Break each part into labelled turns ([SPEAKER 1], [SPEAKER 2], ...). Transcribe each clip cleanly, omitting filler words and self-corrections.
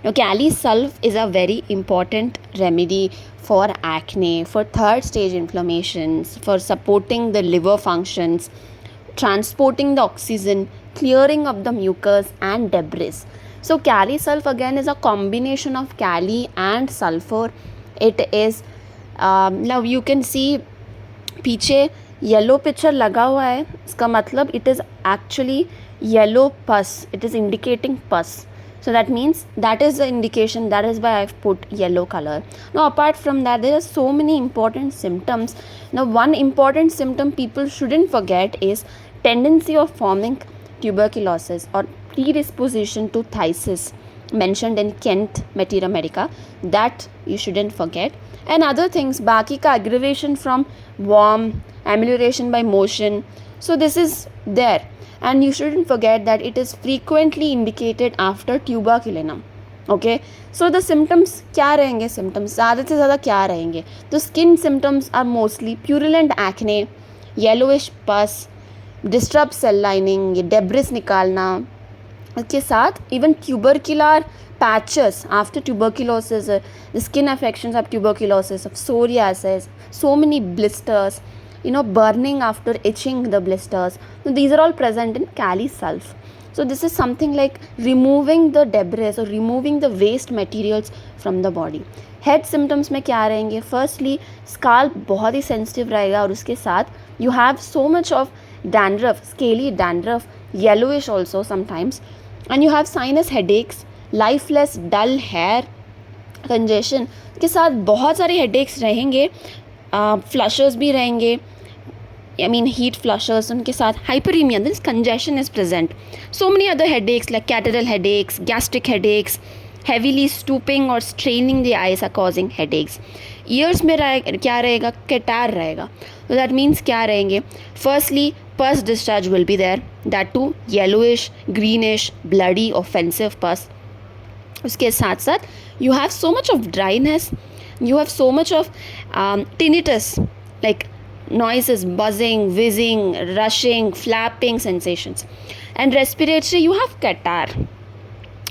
[SPEAKER 1] Now, Kali Sulph is a very important remedy for acne, for third stage inflammations, for supporting the liver functions, transporting the oxygen, clearing of the mucus and debris. So, Kali Sulph again is a combination of Kali and sulfur. It is now you can see पीछे yellow picture लगा हुआ है, इसका मतलब it is actually yellow पस, it is indicating पस. So that means that is the indication, that is why I've put yellow color. Now apart from that, there are so many important symptoms. Now one important symptom people shouldn't forget is tendency of forming tuberculosis or predisposition to phthisis mentioned in Kent Materia Medica. That you shouldn't forget. And other things, बाकी का aggravation from warm, amelioration by motion. So this is there. And you shouldn't forget that it is frequently indicated after tuberculinum. Okay, so the symptoms क्या रहेंगे, symptoms ज़्यादा से ज़्यादा क्या रहेंगे, तो skin symptoms are mostly purulent acne, yellowish pus, disturbed cell lining, ये debris निकालना, उसके साथ even tubercular patches after tuberculosis, the skin affections of tuberculosis, of psoriasis, so many blisters, burning after itching the blisters. So these are all present in Kali Sulph. So this is something like removing the debris or removing the waste materials from the body. Head symptoms में क्या रहेंगे, firstly scalp बहुत ही sensitive रहेगा और उसके साथ you have so much of dandruff, scaly dandruff, yellowish also sometimes, and you have sinus headaches, lifeless dull hair, congestion के साथ बहुत सारे हेडेक्स रहेंगे, फ्लशर्स भी रहेंगे, I mean heat flushers, उनके साथ hyperemia, this congestion is present. So many other headaches like catarrhal headaches, gastric headaches, heavily stooping or straining the eyes are causing headaches. Ears में क्या रहेगा, catarrh रहेगा. So that means क्या रहेंगे, firstly pus discharge will be there, that too yellowish, greenish, bloody, offensive pus. उसके साथ साथ you have so much of dryness, you have so much of tinnitus, like noises, buzzing, whizzing, rushing, flapping sensations, and respiratory you have catarrh,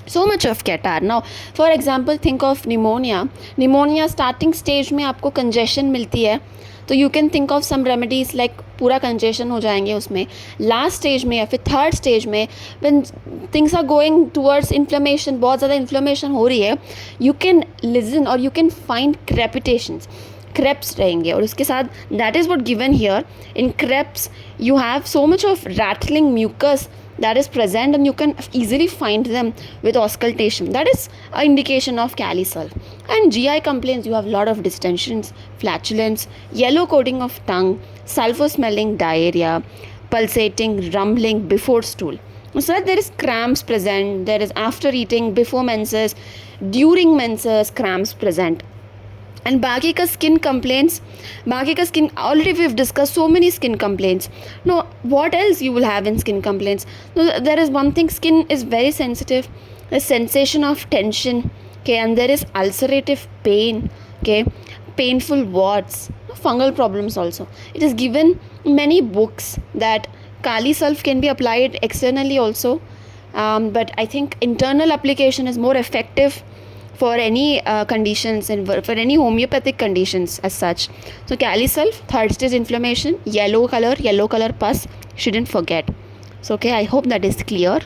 [SPEAKER 1] so much of catarrh. Now for example think of pneumonia starting stage में आपको congestion मिलती है, तो you can think of some remedies like पूरा congestion हो जाएंगे उसमें, last stage में या फिर third stage में when things are going towards inflammation, बहुत ज़्यादा inflammation हो रही है, you can listen or you can find crepitations, creps रहेंगे, और उसके साथ that is what given here in creps you have so much of rattling mucus that is present and you can easily find them with auscultation. That is an indication of Kali Sulph. And GI complaints, you have a lot of distensions, flatulence, yellow coating of tongue, sulfur smelling diarrhea, pulsating, rumbling before stool. So that there is cramps present, there is after eating, before menses, during menses, cramps present. And बाकी का skin complaints, बाकी का skin already we've discussed so many skin complaints. No, what else you will have in skin complaints? No, there is one thing, skin is very sensitive, the sensation of tension, okay, and there is ulcerative pain, okay, painful warts, fungal problems also. It is given in many books that Kali Sulph can be applied externally also, but I think internal application is more effective for any conditions and for any homeopathic conditions as such. So Kali Sulph, third stage inflammation, yellow color pus, shouldn't forget. So okay, I hope that is clear.